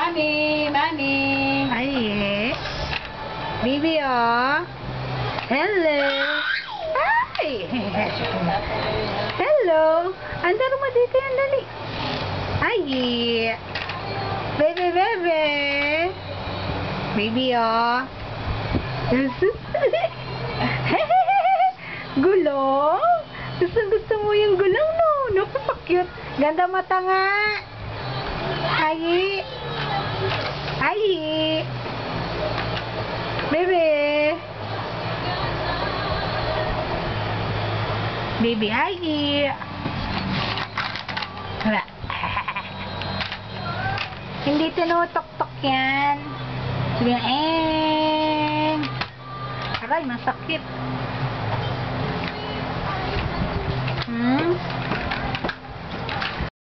Mami, mami. Ay, baby, oh. Hello. Ay. Hello. Andar mo dito yan, dali. Ay. Bebe, bebe. Baby, oh. Gulong? Gusto mo yung gulong, no? Napaka-cute. Ganda mata nga. Ay. Ay. Bebe. Baby, ay. Wala. Hindi tinutok-tok yan. Sabi nga, aray, masakit.